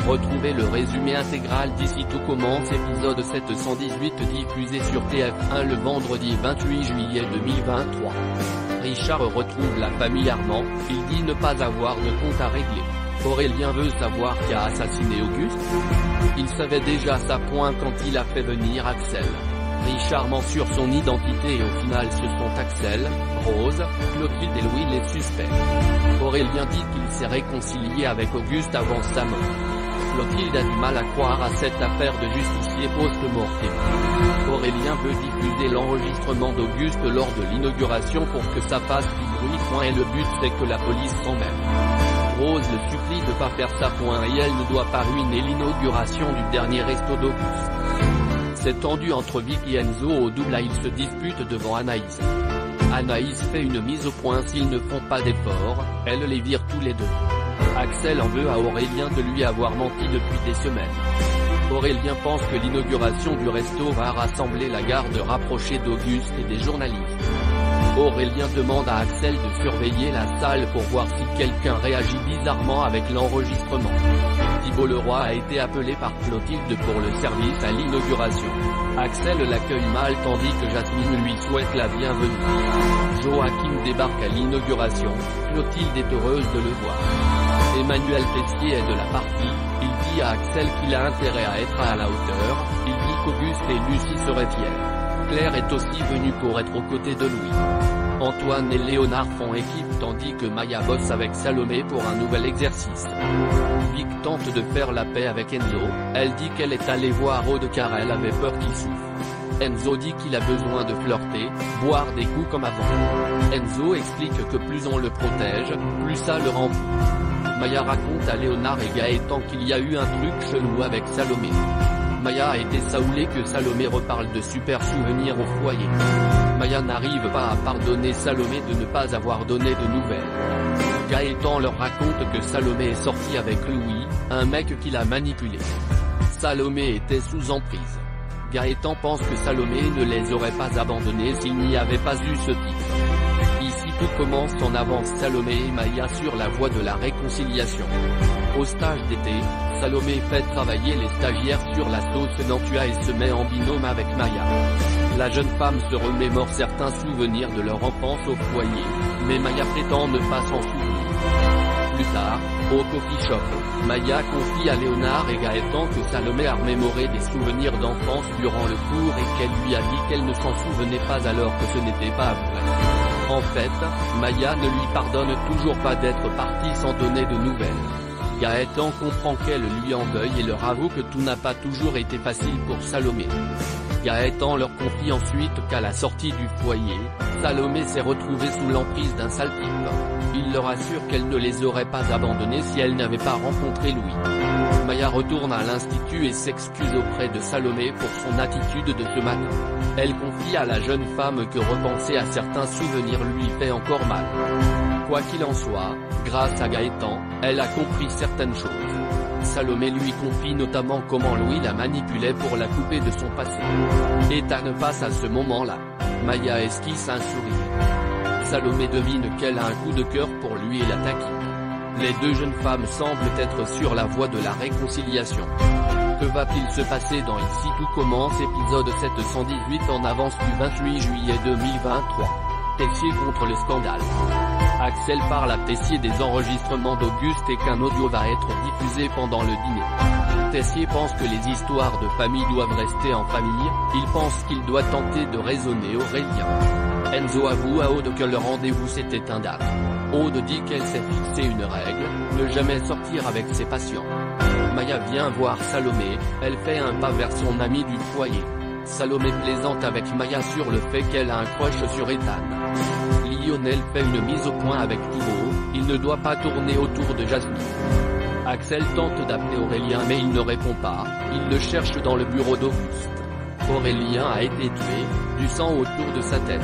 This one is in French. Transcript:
Retrouvez le résumé intégral d'ici tout commence épisode 718 diffusé sur TF1 le vendredi 28 juillet 2023. Richard retrouve la famille Armand, il dit ne pas avoir de compte à régler. Aurélien veut savoir qui a assassiné Auguste. Il savait déjà ça quand il a fait venir Axel. Richard ment sur son identité et au final ce sont Axel, Rose, Clotilde et Louis les suspects. Aurélien dit qu'il s'est réconcilié avec Auguste avant sa mort. Clotilde a du mal à croire à cette affaire de justicier post-mortem. Aurélien veut diffuser l'enregistrement d'Auguste lors de l'inauguration pour que ça fasse du bruit. Et le but c'est que la police s'en mêle. Rose le supplie de pas faire ça. Et elle ne doit pas ruiner l'inauguration du dernier resto d'Auguste. C'est tendu entre Vic et Enzo au double. Ils se disputent devant Anaïs. Anaïs fait une mise au point s'ils ne font pas d'efforts, elle les vire tous les deux. Axel en veut à Aurélien de lui avoir menti depuis des semaines. Aurélien pense que l'inauguration du resto va rassembler la garde rapprochée d'Auguste et des journalistes. Aurélien demande à Axel de surveiller la salle pour voir si quelqu'un réagit bizarrement avec l'enregistrement. Thibault Leroy a été appelé par Clotilde pour le service à l'inauguration. Axel l'accueille mal tandis que Jasmine lui souhaite la bienvenue. Joachim débarque à l'inauguration, Clotilde est heureuse de le voir. Emmanuel Tessier est de la partie, il dit à Axel qu'il a intérêt à être à la hauteur, il dit qu'Auguste et Lucie seraient fiers. Claire est aussi venue pour être aux côtés de Louis. Antoine et Léonard font équipe tandis que Maya bosse avec Salomé pour un nouvel exercice. Vic tente de faire la paix avec Enzo, elle dit qu'elle est allée voir Aude car elle avait peur qu'il souffre. Enzo dit qu'il a besoin de flirter, boire des coups comme avant. Enzo explique que plus on le protège, plus ça le rend fou. Maya raconte à Léonard et Gaëtan qu'il y a eu un truc chelou avec Salomé. Maya a été saoulée que Salomé reparle de super souvenirs au foyer. Maya n'arrive pas à pardonner Salomé de ne pas avoir donné de nouvelles. Gaëtan leur raconte que Salomé est sortie avec Louis, un mec qui l'a manipulé. Salomé était sous emprise. Gaëtan pense que Salomé ne les aurait pas abandonnés s'il n'y avait pas eu ce type. Ici tout commence en avance Salomé et Maya sur la voie de la réconciliation. Au stage d'été, Salomé fait travailler les stagiaires sur la sauce Nantua et se met en binôme avec Maya. La jeune femme se remémore certains souvenirs de leur enfance au foyer, mais Maya prétend ne pas s'en souvenir. Plus tard, au coffee shop, Maya confie à Léonard et Gaëtan que Salomé a remémoré des souvenirs d'enfance durant le cours et qu'elle lui a dit qu'elle ne s'en souvenait pas alors que ce n'était pas vrai. En fait, Maya ne lui pardonne toujours pas d'être partie sans donner de nouvelles. Gaëtan comprend qu'elle lui en veuille et leur avoue que tout n'a pas toujours été facile pour Salomé. Gaëtan leur confie ensuite qu'à la sortie du foyer, Salomé s'est retrouvée sous l'emprise d'un sale type. Il leur assure qu'elle ne les aurait pas abandonnés si elle n'avait pas rencontré Louis. Maya retourne à l'institut et s'excuse auprès de Salomé pour son attitude de ce matin. Elle confie à la jeune femme que repenser à certains souvenirs lui fait encore mal. Quoi qu'il en soit, grâce à Gaëtan, elle a compris certaines choses. Salomé lui confie notamment comment Louis la manipulait pour la couper de son passé. Ethan passe à ce moment-là. Maya esquisse un sourire. Salomé devine qu'elle a un coup de cœur pour lui et la taquine. Les deux jeunes femmes semblent être sur la voie de la réconciliation. Que va-t-il se passer dans Ici tout commence épisode 718 en avance du 28 juillet 2023. Tessier contre le scandale. Axel parle à Tessier des enregistrements d'Auguste et qu'un audio va être diffusé pendant le dîner. Tessier pense que les histoires de famille doivent rester en famille, il pense qu'il doit tenter de raisonner Aurélien. Enzo avoue à Aude que le rendez-vous c'était un date. Aude dit qu'elle s'est fixé une règle, ne jamais sortir avec ses patients. Maya vient voir Salomé, elle fait un pas vers son ami du foyer. Salomé plaisante avec Maya sur le fait qu'elle a un crush sur Ethan. Lionel fait une mise au point avec Thibault, il ne doit pas tourner autour de Jasmine. Axel tente d'appeler Aurélien mais il ne répond pas, il le cherche dans le bureau d'Auguste. Aurélien a été tué, du sang autour de sa tête.